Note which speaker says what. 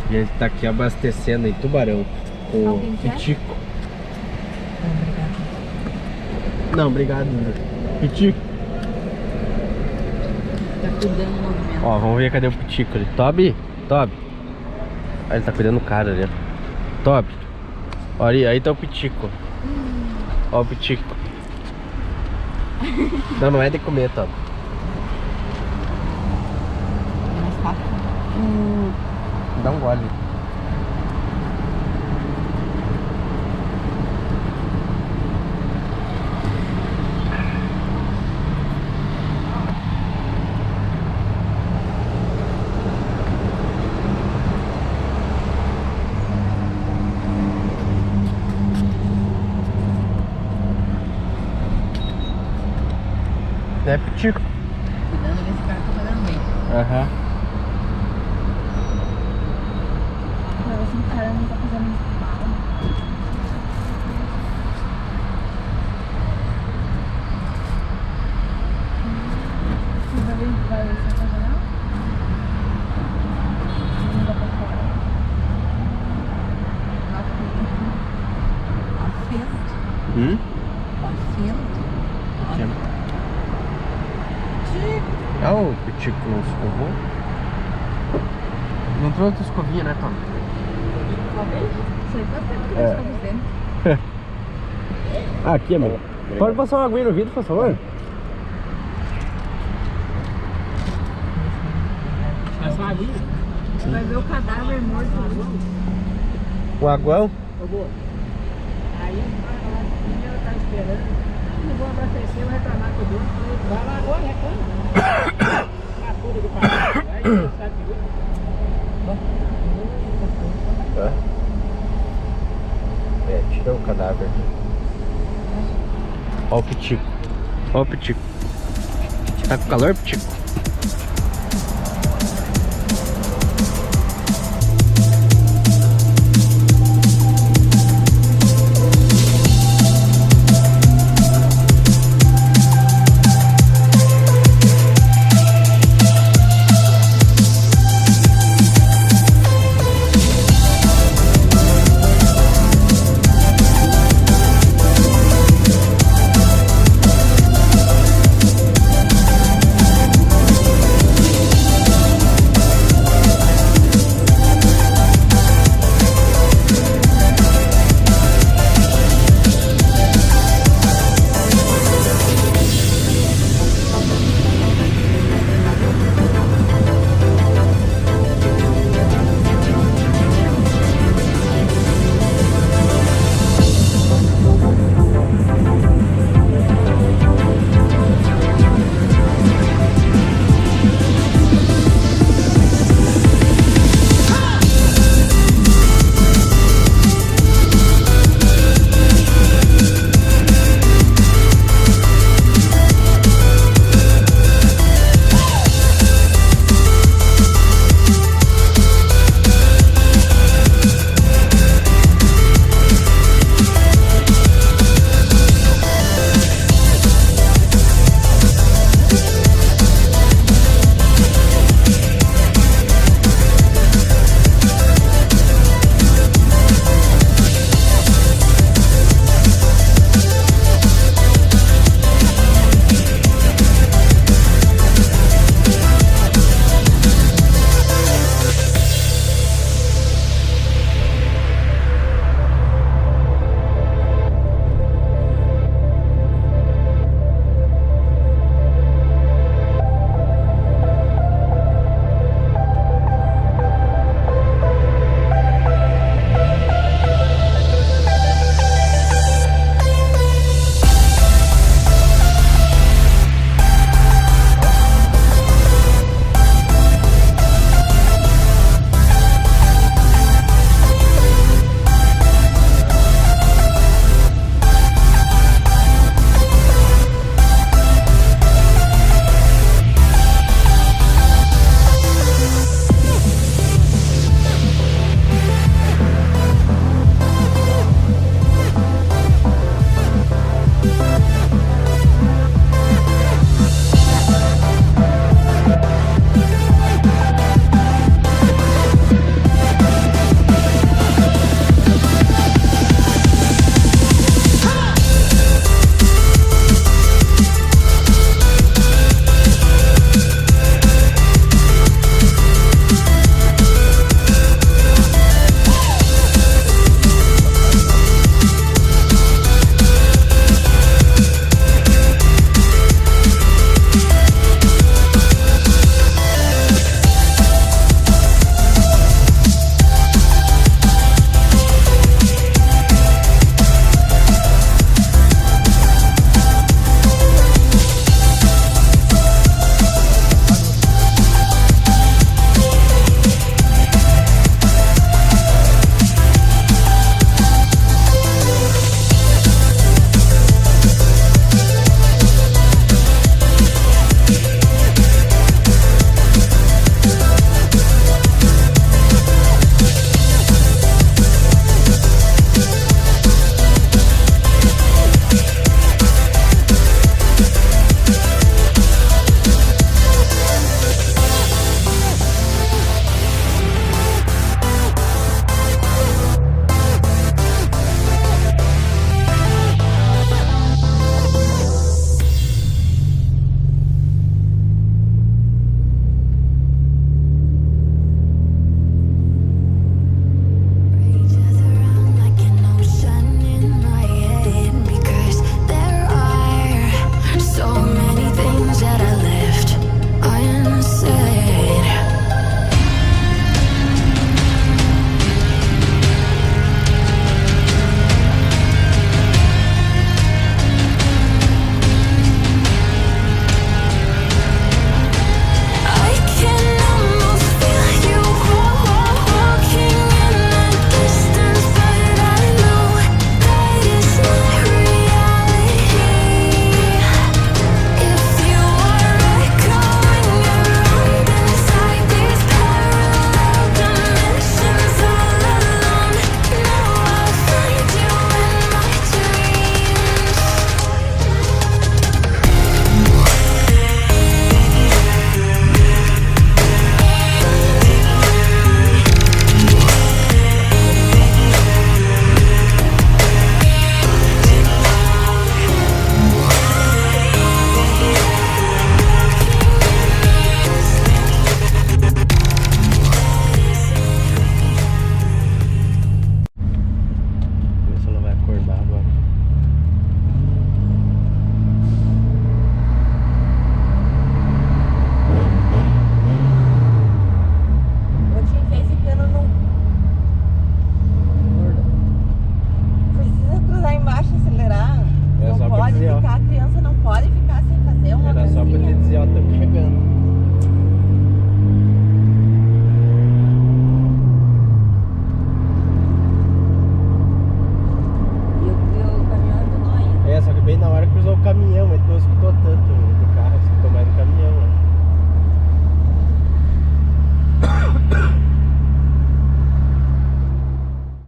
Speaker 1: A gente tá aqui abastecendo em Tubarão com o Pitico. Não, obrigado. Pitico.
Speaker 2: Tá cuidando do movimento.
Speaker 1: Ó, vamos ver cadê o Pitico ali. Toby? Toby. Ah, ele tá cuidando do cara ali. Toby. Olha aí tá o Pitico. Ó o Pitico. Não, não é de comer, Toby. Dá um gole. É Pitico.
Speaker 2: Cuidando desse cara que tá dando bem.
Speaker 1: Aham.
Speaker 2: Assim, o cara não tá fazendo mal. Você vai ser regional? Não dá pra fora. Afento. Afento.
Speaker 1: Ah, o Pitico não escovou. Não trouxe escovinha, né, Tom?
Speaker 2: Isso aí faz tempo que nós estamos dentro.
Speaker 1: Ah, aqui, amor. Pode passar uma aguinha no vidro, por favor?
Speaker 2: Passa uma aguinha? Vai ver o cadáver morto ali.
Speaker 1: O aguão?
Speaker 2: Aí ela tá esperando. Não vou abastecer, vou reclamar com o dono. Vai lá agora, reclama. Na puta do carro. Aí você sabe que
Speaker 1: tira o cadáver. Ó o Pitico. Ó o Pitico. Tá com calor, Pitico?